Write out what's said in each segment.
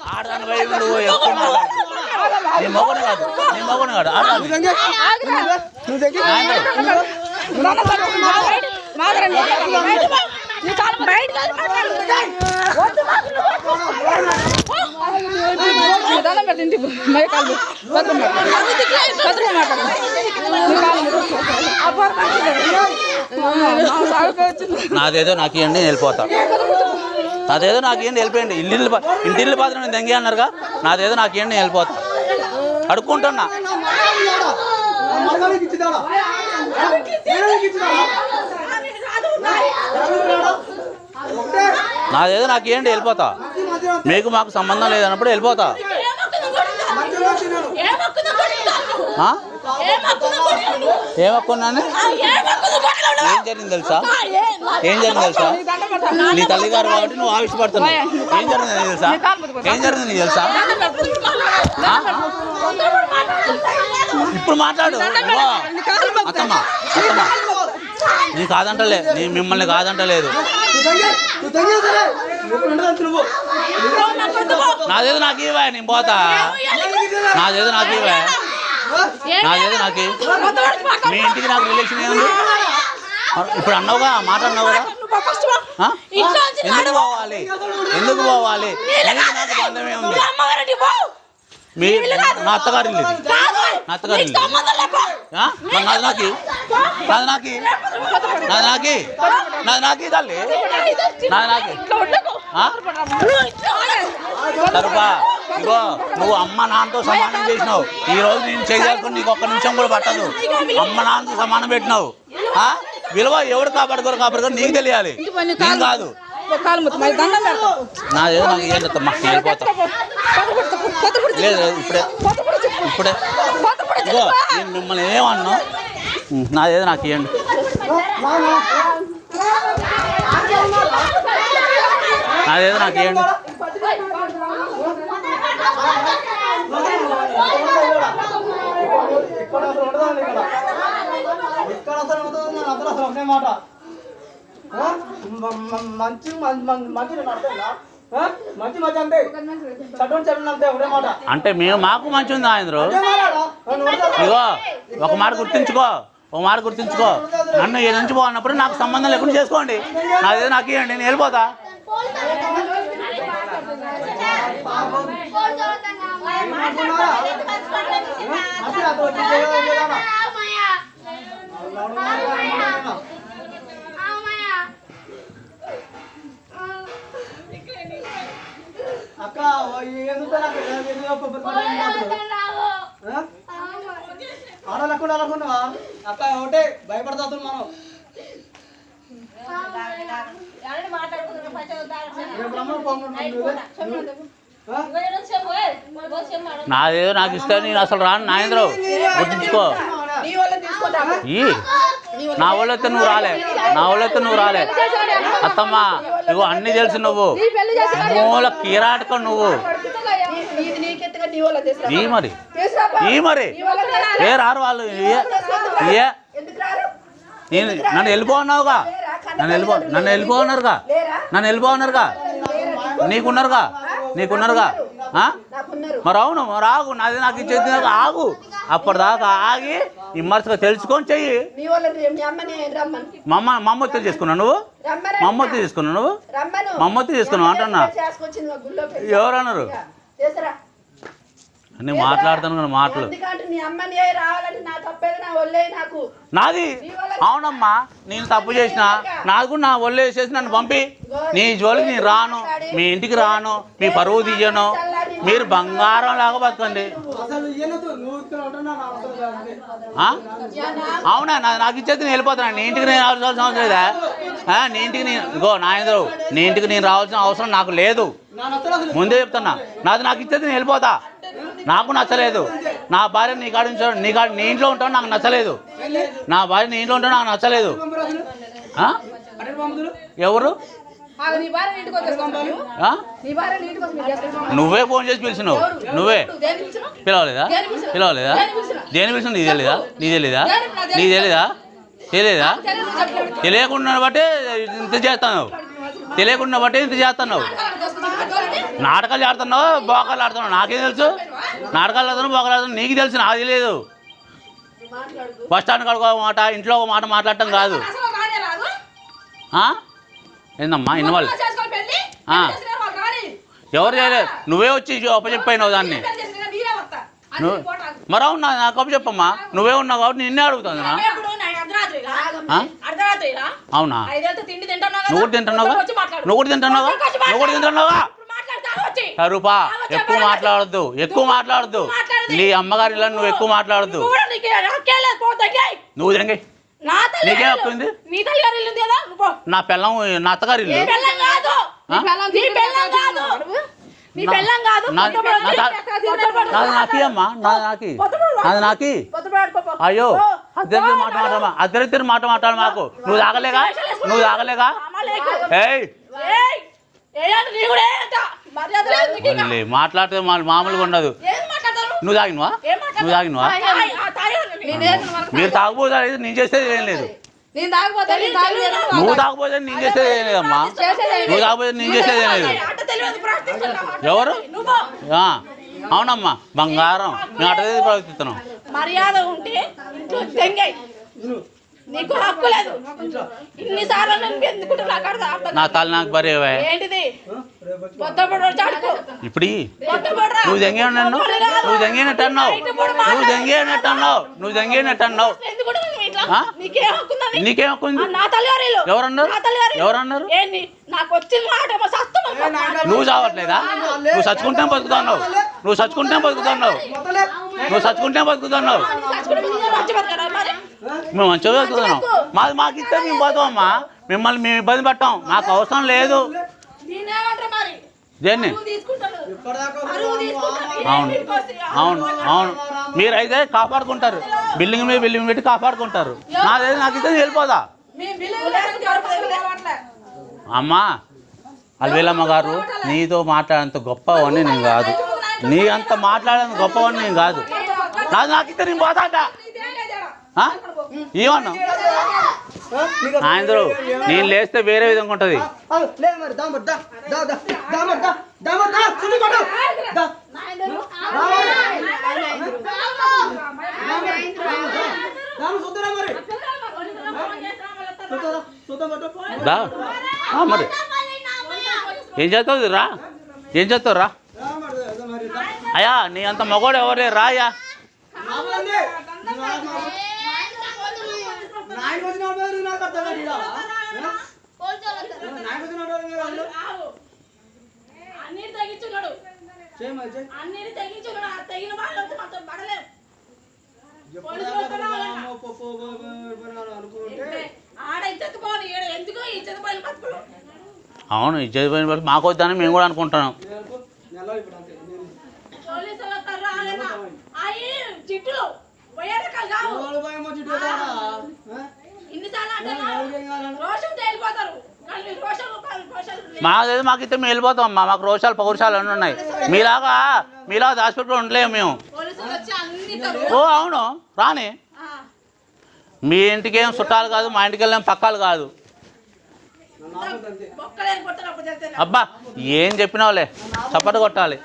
ఆడదాని పోయి నువ్వు నీ మొగను కాదు ఆడదాని నాదేదో నాకు ఇవ్వండి వెళ్ళిపోతా నాదేదో నాకు ఇవ్వండి వెళ్ళిపోయండి ఇంటిల్లు పాత్ర నేను దెంగే అన్నారుగా నాదేదో నాకు ఇవ్వండి వెళ్ళిపోతా అడుక్కుంటున్నా నాదేదో నాకు ఇవ్వండి వెళ్ళిపోతా మీకు మాకు సంబంధం లేదన్నప్పుడు వెళ్ళిపోతా ఏమక్కున్నాను ఏం జరిగింది తెలుసా నీ తల్లిగారు కాబట్టి నువ్వు ఆవిష్పడుతున్నావు ఏం జరిగింది నీకు తెలుసా ఇప్పుడు మాట్లాడు అత్తమ్మా నీ కాదంటలే నీ మిమ్మల్ని కాదంటలేదు నాదేదో నాకు ఇవ్వా నేను పోతా నాదేదో నాకు ఇవ్వా నాకు మీ ఇంటికి నాకు రిలేషన్ ఏముంది ఇప్పుడు అన్నావుగా మాట అన్నావు కదా ఎందుకు పోవాలి నాకు బంధమే ఉంది మీ నా అత్తగారి నాది తల్లి తరుపా ఇగో నువ్వు అమ్మ నాన్నతో సమానం చేసినావు ఈ రోజు నేను చేయాలనుకుని నీకు ఒక్క నిమిషం కూడా పట్టదు అమ్మ నాన్నతో సమానం పెట్టినావు విలువ ఎవడు కాపాడుకోరు నీకు తెలియాలి నేను కాదు నాదేదో నాకు ఏం చెప్తామ్మా వెళ్ళిపోతా లేదు ఇప్పుడే ఇగో నేను మిమ్మల్ని ఏమన్నా నాదేదో నాకు ఇవ్వండి నాదేదో నాకు ఇవ్వండి అంటే మేము మాకు మంచి ఉంది ఆంధ్రు ఇగో ఒక మాట గుర్తుంచుకో నన్ను ఏ నుంచి పోన్నప్పుడు నాకు సంబంధం లేకుండా చేసుకోండి నాదేదో నాకు ఇవ్వండి నేను వెళ్ళిపోతా అక్క ఆడలేకుండా అక్క ఒకటే భయపడతా మనం నాదేదో నాకు ఇస్తే నేను అసలు రాను నాయంద్రరావు గుర్తుంచుకో నా వాళ్ళైతే నువ్వు రాలే అత్తమ్మా ఇగో అన్ని తెలుసు నువ్వు మూల కీరాటకం నువ్వు మరి ఏ రారు వాళ్ళు నన్ను వెళ్ళిపోన్నావుగా నన్ను వెళ్ళిపోన్నారుగా నీకున్నారుగా మరి అవును మరి ఆగు నాది నాకు ఇచ్చేది ఆగు అప్పటిదాకా ఆగి ఇమ్మర్స్గా తెలుసుకొని చెయ్యి మమ్మొత్తి చేసుకున్నావు నువ్వు మమ్మొత్తి చేసుకున్నావు అంటున్నా ఎవరన్నారు అన్ని మాట్లాడుతాను కానీ మాటలు నాది అవునమ్మా నేను తప్పు చేసిన నాకు కూడా నా ఒళ్ళు వేసేసి నన్ను పంపి నీ జోలికి నేను రాను మీ ఇంటికి రాను మీ పరువు తీయను మీరు బంగారం లాగా బతకండి అవునా నాకు ఇచ్చేది నేను వెళ్ళిపోతాను నీ ఇంటికి నేను రావాల్సిన అవసరం లేదా నీ ఇంటికి నేను ఇగో నాయంద్రు నీ ఇంటికి నేను రావాల్సిన అవసరం నాకు లేదు ముందే చెప్తున్నా నాకు ఇచ్చేది నేను వెళ్ళిపోతా నాకు నచ్చలేదు నా భార్య నీ ఇంట్లో ఉంటావు నాకు నచ్చలేదు నా భార్య నీ ఇంట్లో ఉంటావు నాకు నచ్చలేదు ఎవరు నీ భార్య ఇంటికి వచ్చేసుకోవాలి. ఆ? నీ భార్య ఇంటికి వచ్చి నువ్వే ఫోన్ చేసి పిలిచినావు నువ్వే పిలవలేదా పిలవలేదా దేని పిలిచిన నీకు తెలీదా నీకు తెలీదా నీకు తెలీదా తెలియదా తెలియకుండా బట్టే ఇంత చేస్తాను తెలియకుండా బట్టే ఇంత చేస్తున్నావు నాటకాలు ఆడుతున్నావు బోకాలు ఆడుతున్నావు నాకేం తెలుసు నాటకాలు ఆడుతున్నావు బోకాలు ఆడుతున్నావు నీకు తెలుసు నాకు తెలియదు బస్ స్టాండ్ కాడ ఒక మాట ఇంట్లో ఒక మాట మాట్లాడటం కాదు ఏందమ్మా ఇన్వాల్వ్ ఎవరు చేయలేదు నువ్వే వచ్చి అప్పచెప్పాయినావు దాన్ని నువ్వు మరి అవునా నాకు అప్పచెప్పమ్మా నువ్వే ఉన్నావు కాబట్టి నిన్నే అడుగుతుంది అవునా నువ్వు కూడా తింటున్నావా నువ్వు కూడా తింటున్నావా నువ్వు కూడా తింటున్నావా రూపా ఎక్కువ మాట్లాడద్దు ఎక్కువ మాట్లాడద్దు నీ అమ్మగారి ఇలా నువ్వు ఎక్కువ మాట్లాడద్దు నువ్వు తింగి నీకే వస్తుంది నా పిల్లం నా అత్తగారి ఇల్లు నాది నాకి అమ్మా నాది నాకి నాది నాకి అయ్యో అద్దరిద్దరు మాట మాట్లాడమా అద్దరిద్దరు మాట మాట్లాడు మాకు నువ్వు తాగలేగా నువ్వు తాగలేగా ఏయ్ మాట్లాడితే మామూలుగా ఉండదు నువ్వు తాగినవా నువ్వు తాగినవా మీరు తాగబోతా నేను చేసేది ఏం లేదు నువ్వు తాగపోతే నేను చేసేది ఏం లేదమ్మా నువ్వు తాగపోతే నేను చేసేది ఏం లేదు ఎవరు అవునమ్మా బంగారం మేము అటదే ప్రవర్తిస్తున్నాం మర్యాద ఉంటే నీకు హక్కు లేదు ఇన్నిసార్లు నా తల నాకు బరేవా ఏంటిది ఇప్పుడు నువ్వు జంగేనట్టు నువ్వు జంగేనట్టు అన్నావు నువ్వు జంగేనట్టు అన్నావు నువ్వు జంగేనట్టు అన్నావు నీకేం హక్కు ఉంది ఎవరన్నారు ఎవరన్నారు నాకు వచ్చిన మాట నువ్వు చావట్లేదా నువ్వు చచ్చుకుంటే బతుకుతున్నావు నువ్వు చచ్చుకుంటే బతుకుతున్నావు నువ్వు చచ్చుకుంటే బతుకుతున్నావు మేము మంచిగా బతుకుతున్నాం మాది మాకు ఇస్తే మేము పోతామమ్మా మిమ్మల్ని మేము ఇబ్బంది పెట్టాం మాకు అవసరం లేదు దేన్ని అవును అవును అవును మీరైతే కాపాడుకుంటారు బిల్డింగ్ మీద బిల్డింగ్ పెట్టి కాపాడుకుంటారు నాదైతే నాకు ఇస్తే వెళ్ళిపోదా అమ్మా అల్వేలమ్మ గారు నీతో మాట్లాడేంత గొప్పవన్నీ నేను కాదు నీ అంత మాట్లాడేంత గొప్పవన్నీ నేను కాదు నాకు ఇస్తే నేను పోతాట ఏమన్నా ఆయనరు నేను లేస్తే వేరే విధంగా ఉంటుంది మరి ఏం చేస్తావు రా ఏం చేస్తావు రా అయ్యా నీ అంత మగోడు ఎవరే రాయా అవును ఇజ్జత్ పోయిన వాళ్ళు మాకు వద్దని మేము కూడా అనుకుంటున్నాం మాకైతే మాకైతే మేము వెళ్ళిపోతాం అమ్మా మాకు రోషాలు పౌరుషాలు అన్నీ ఉన్నాయి మీలాగా హాస్పిటల్లో ఉండలేము మేము ఓ అవును రాని మీ ఇంటికి ఏం చుట్టాలు కాదు మా ఇంటికి వెళ్ళేం పక్కాలు కాదు అబ్బా ఏం చెప్పినావులే చప్పట కొట్టాలి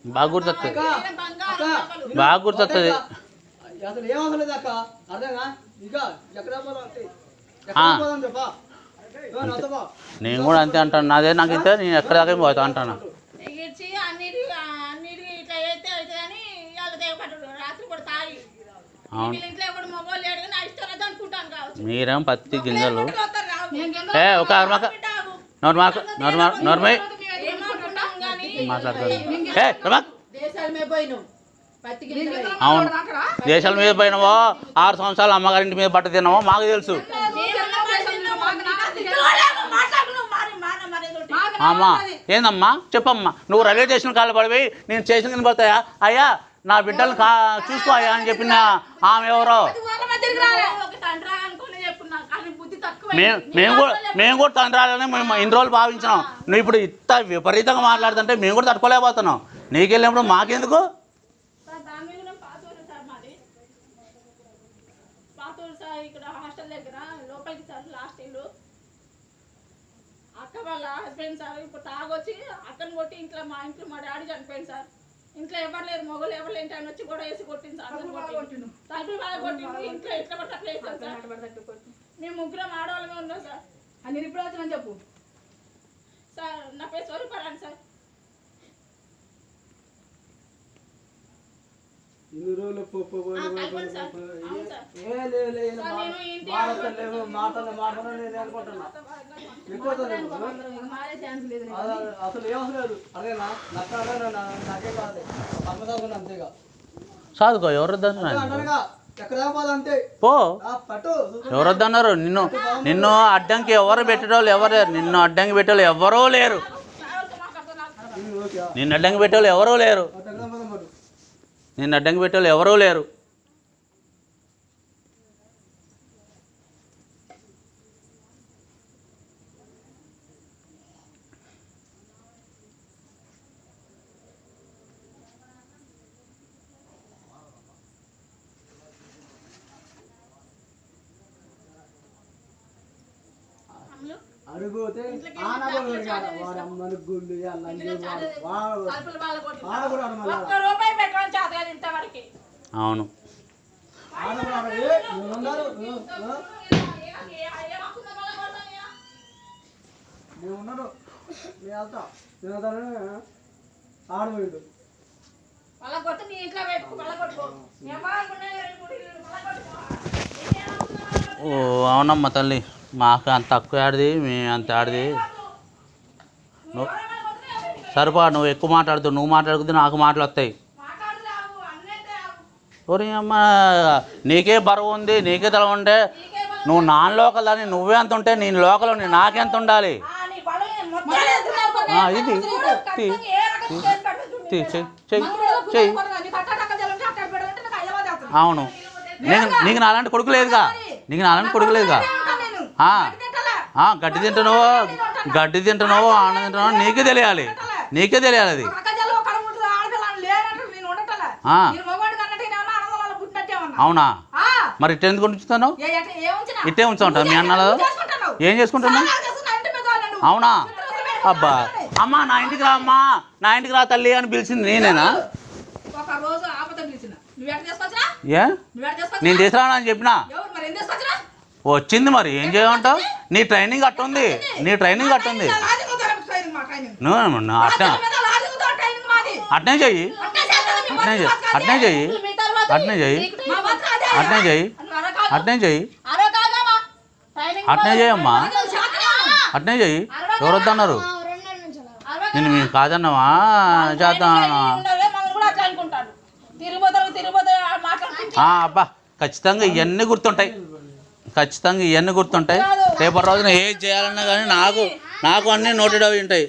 బాగా గుర్తొస్తుంది బాగా గుర్తొస్తుంది అసలు ఏం అవసరం లేదు అక్క అర్థంగా ఇక ఎక్కడ నేను కూడా అంతే అంటాను నాదే నాకు ఇంతే నేను ఎక్కడ దాకా పోతా అంటాను అవును మీరేం పత్తి గింజలు ఒక నోర్మై మాట్లాడుతుంది ఏ రమా దేశాల మీద పోయినాం పత్తి గింజలు అవును దేశాల మీద పోయినావో 6 సంవత్సరాలు అమ్మగారింటి మీద బట్ట తిన్నావో మాకు తెలుసు అమ్మా ఏందమ్మా చెప్పమ్మా నువ్వు రైల్వే స్టేషన్ కాళ్ళు పడిపోయి నేను స్టేషన్ కింద పడతాయా అయ్యా నా బిడ్డలు చూసుకో అయ్యా అని చెప్పిన ఆమె ఎవరో మేము కూడా తండ్రి రాలని మేము ఇన్ని రోజులు భావించినాం నువ్వు ఇప్పుడు ఇంత విపరీతంగా మాట్లాడుతుంటే మేము కూడా తట్టుకోలేకపోతున్నాం నీకెళ్ళినప్పుడు మాకెందుకు ఇక్కడ హాస్టల్ దగ్గర లోపలికి సార్ లాస్ట్ ఇల్లు అక్క వాళ్ళ హస్బెండ్ సార్ ఇప్పుడు తాగొచ్చి అక్కని కొట్టి ఇంట్లో మా డాడీ చనిపోయింది సార్ ఇంట్లో ఎవరు లేరు మొగలు ఎవరు లేని ఆయన వచ్చి కూడా వేసి కొట్టింది సార్ తలుపులు బాగా కొట్టింది ఇంట్లో ఎట్లా పడితే అట్లా వేసాను సార్ మేము ముగ్గురం ఆడవాళ్ళమే ఉన్నాం సార్ అని ఇప్పుడు వచ్చిన చెప్పు సార్ నా పేరు స్వరూపరాణి సార్ ఇన్ని రోజులు అవును సార్ మాటలు నేను అనుకుంటున్నా మారే ఛాన్స్ లేదు అసలు ఏమవసరం లేదు అదేనా నాకే కాదు అమ్మదాకున్నా అంతేగా సాదుకో ఎవరు అంటారుగా ఎక్కడ పోదు అంతే పో పట్టు ఎవరు వద్దన్నారు నిన్ను అడ్డంకి ఎవరు పెట్టేటోళ్ళు ఎవరు లేరు నిన్ను అడ్డంకి పెట్టేవాళ్ళు ఎవరూ లేరు నిన్ను అడ్డంకి పెట్టేవాళ్ళు ఎవరూ లేరు నిన్ను అడ్డంకి పెట్టేవాళ్ళు ఎవరూ లేరు అడుగుతే వాడమ్మని గుళ్ళు ఒక్క రూపాయి పెట్టమని చేత కాదు ఇంతవరకు అవును మేమున్నారు నేను వెళ్తా నేను ఆడబోయిండు వాళ్ళ కొట్టు నీ ఇంట్లో పెట్టుకో వాళ్ళ కొట్టుకో ఓ అవునమ్మా తల్లి మాకు అంత తక్కువ ఆడిది మేము అంత ఆడిది నువ్వు సరిపా నువ్వు ఎక్కువ మాట్లాడుతావు నువ్వు మాట్లాడుకుంటే నాకు మాటలు వస్తాయి ఓరి అమ్మ నీకే బరువు ఉంది నీకే తల ఉంటే నువ్వు నాన్ లోకల్ దాన్ని నువ్వే అంత ఉంటే నేను లోకల్ నాకెంత ఉండాలి ఇది చెయ్యి అవును నీకు నాలాంటి కొడుకు లేదుగా నీకు నాలాంటి కొడుకు లేదుగా గడ్డి తింటున్నావు ఆనంద తింటున్నావు నీకే తెలియాలి అది అవునా మరి ఇట్ట ఎందుకు ఉంచుతున్నావు ఇట్టే ఉంచుకుంటావు మీ అన్నలో ఏం చేసుకుంటున్నావు అవునా అబ్బా అమ్మా నా ఇంటికి రా అమ్మా నా ఇంటికి రా తల్లి అని పిలిచింది నేనేనా ఏ నేను తీసుకురాను అని చెప్పినా వచ్చింది మరి ఏం చేయమంటావు నీ ట్రైనింగ్ అట్టుంది నువ్వు అట్నే చెయ్యి అమ్మా అట్నే చెయ్యి ఎవరు వద్దన్నారు నేను మేము కాదన్నావా చేద్దామా అబ్బా ఖచ్చితంగా ఇవన్నీ గుర్తుంటాయి రేపటి రోజున ఏది చేయాలన్నా కానీ నాకు అన్నీ నోటెడ్ అవి ఉంటాయి.